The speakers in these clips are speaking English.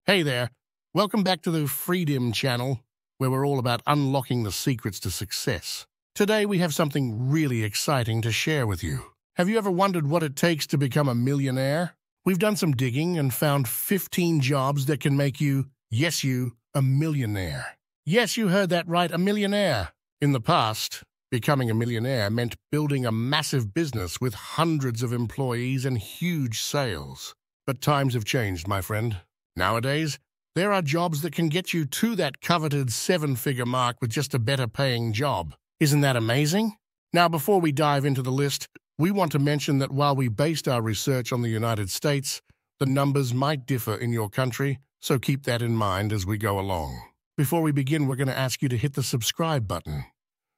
Hey there, welcome back to the Freedom channel, where we're all about unlocking the secrets to success. Today we have something really exciting to share with you. Have you ever wondered what it takes to become a millionaire? We've done some digging and found 15 jobs that can make you, yes you, a millionaire. Yes, you heard that right, a millionaire. In the past, becoming a millionaire meant building a massive business with hundreds of employees and huge sales. But times have changed, my friend. Nowadays, there are jobs that can get you to that coveted seven-figure mark with just a better-paying job. Isn't that amazing? Now, before we dive into the list, we want to mention that while we based our research on the United States, the numbers might differ in your country, so keep that in mind as we go along. Before we begin, we're going to ask you to hit the subscribe button,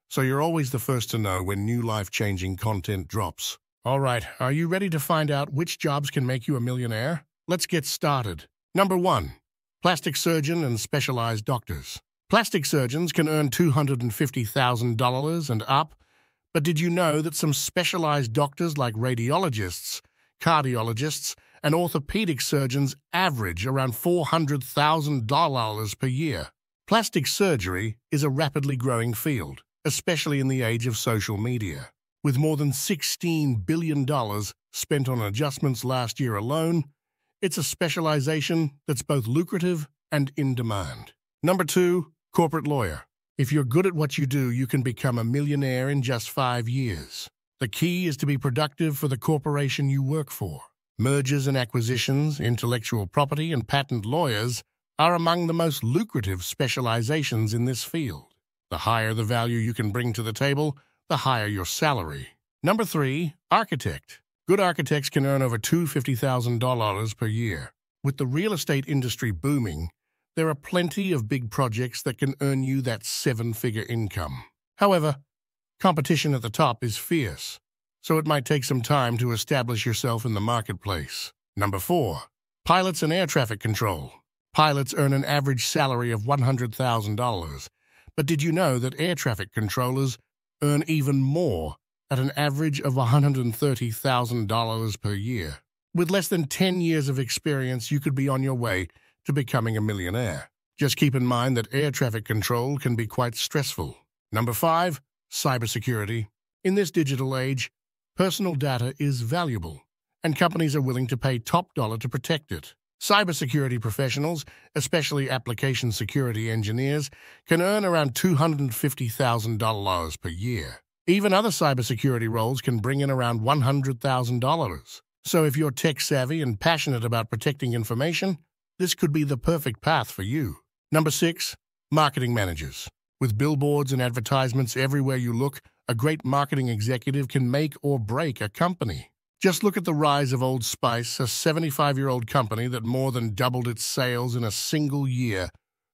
so you're always the first to know when new life-changing content drops. All right, are you ready to find out which jobs can make you a millionaire? Let's get started. Number 1. Plastic surgeon and specialized doctors. Plastic surgeons can earn $250,000 and up, but did you know that some specialized doctors like radiologists, cardiologists, and orthopedic surgeons average around $400,000 per year? Plastic surgery is a rapidly growing field, especially in the age of social media. With more than $16 billion spent on adjustments last year alone, it's a specialization that's both lucrative and in demand. Number 2, corporate lawyer. If you're good at what you do, you can become a millionaire in just 5 years. The key is to be productive for the corporation you work for. Mergers and acquisitions, intellectual property, and patent lawyers are among the most lucrative specializations in this field. The higher the value you can bring to the table, the higher your salary. Number 3, architect. Good architects can earn over $250,000 per year. With the real estate industry booming, there are plenty of big projects that can earn you that seven-figure income. However, competition at the top is fierce, so it might take some time to establish yourself in the marketplace. Number 4, pilots and air traffic control. Pilots earn an average salary of $100,000, but did you know that air traffic controllers earn even more, at an average of $130,000 per year? With less than 10 years of experience, you could be on your way to becoming a millionaire. Just keep in mind that air traffic control can be quite stressful. Number 5, cybersecurity. In this digital age, personal data is valuable, and companies are willing to pay top dollar to protect it. Cybersecurity professionals, especially application security engineers, can earn around $250,000 per year. Even other cybersecurity roles can bring in around $100,000. So if you're tech-savvy and passionate about protecting information, this could be the perfect path for you. Number 6, marketing managers. With billboards and advertisements everywhere you look, a great marketing executive can make or break a company. Just look at the rise of Old Spice, a 75-year-old company that more than doubled its sales in a single year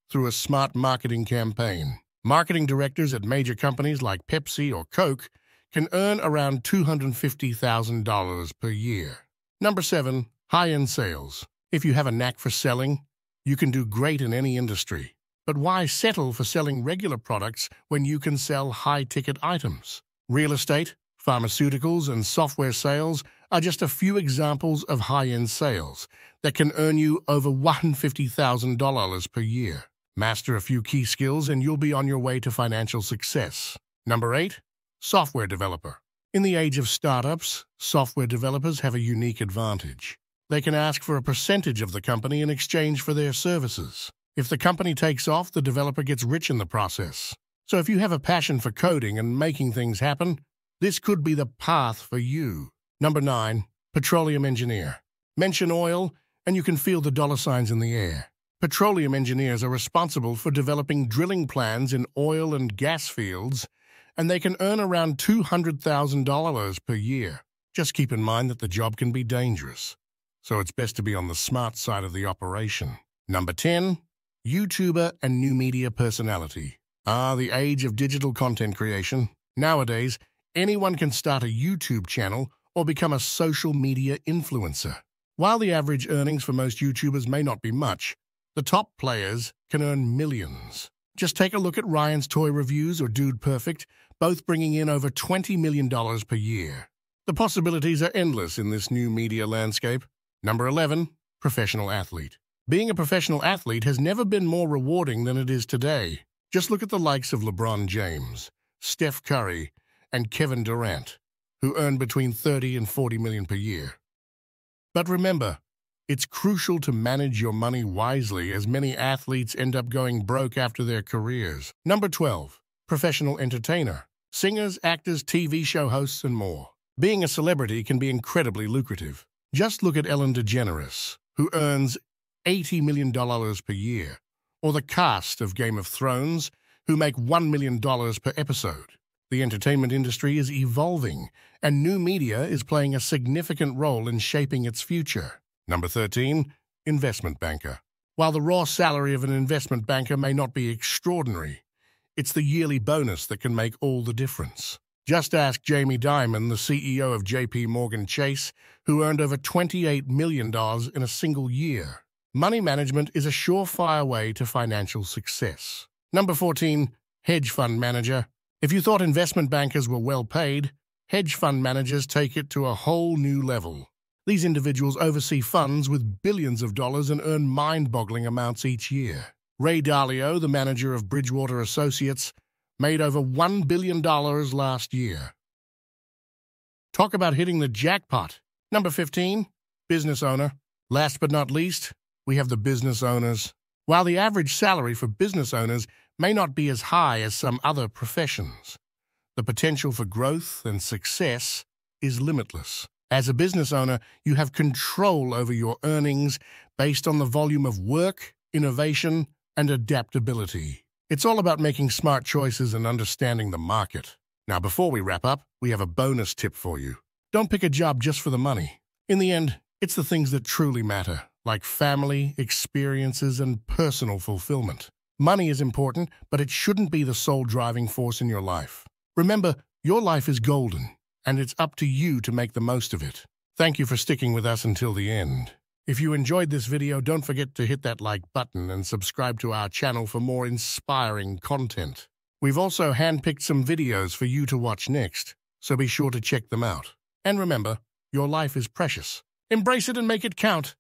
through a smart marketing campaign. Marketing directors at major companies like Pepsi or Coke can earn around $250,000 per year. Number 7, high-end sales. If you have a knack for selling, you can do great in any industry. But why settle for selling regular products when you can sell high-ticket items? Real estate, pharmaceuticals, and software sales are just a few examples of high-end sales that can earn you over $150,000 per year. Master a few key skills and you'll be on your way to financial success. Number 8, software developer. In the age of startups, software developers have a unique advantage. They can ask for a percentage of the company in exchange for their services. If the company takes off, the developer gets rich in the process. So if you have a passion for coding and making things happen, this could be the path for you. Number 9, petroleum engineer. Mention oil, and you can feel the dollar signs in the air. Petroleum engineers are responsible for developing drilling plans in oil and gas fields, and they can earn around $200,000 per year. Just keep in mind that the job can be dangerous, so it's best to be on the smart side of the operation. Number 10, YouTuber and new media personality. The age of digital content creation. Nowadays, anyone can start a YouTube channel or become a social media influencer. While the average earnings for most YouTubers may not be much, the top players can earn millions. Just take a look at Ryan's Toy Reviews or Dude Perfect, both bringing in over $20 million per year. The possibilities are endless in this new media landscape. Number 11, professional athlete. Being a professional athlete has never been more rewarding than it is today. Just look at the likes of LeBron James, Steph Curry, and Kevin Durant, who earn between 30 and 40 million per year. But remember, it's crucial to manage your money wisely, as many athletes end up going broke after their careers. Number 12. Professional entertainer. Singers, actors, TV show hosts, and more. Being a celebrity can be incredibly lucrative. Just look at Ellen DeGeneres, who earns $80 million per year, or the cast of Game of Thrones, who make $1 million per episode. The entertainment industry is evolving, and new media is playing a significant role in shaping its future. Number 13. Investment banker. While the raw salary of an investment banker may not be extraordinary, it's the yearly bonus that can make all the difference. Just ask Jamie Dimon, the CEO of JP Morgan Chase, who earned over $28 million in a single year. Money management is a surefire way to financial success. Number 14. Hedge fund manager. If you thought investment bankers were well paid, hedge fund managers take it to a whole new level. These individuals oversee funds with billions of dollars and earn mind-boggling amounts each year. Ray Dalio, the manager of Bridgewater Associates, made over $1 billion last year. Talk about hitting the jackpot. Number 15. Business owner. Last but not least, we have the business owners. While the average salary for business owners may not be as high as some other professions, the potential for growth and success is limitless. As a business owner, you have control over your earnings based on the volume of work, innovation, and adaptability. It's all about making smart choices and understanding the market. Now, before we wrap up, we have a bonus tip for you. Don't pick a job just for the money. In the end, it's the things that truly matter, like family, experiences, and personal fulfillment. Money is important, but it shouldn't be the sole driving force in your life. Remember, your life is golden, and it's up to you to make the most of it. Thank you for sticking with us until the end. If you enjoyed this video, don't forget to hit that like button and subscribe to our channel for more inspiring content. We've also handpicked some videos for you to watch next, so be sure to check them out. And remember, your life is precious. Embrace it and make it count.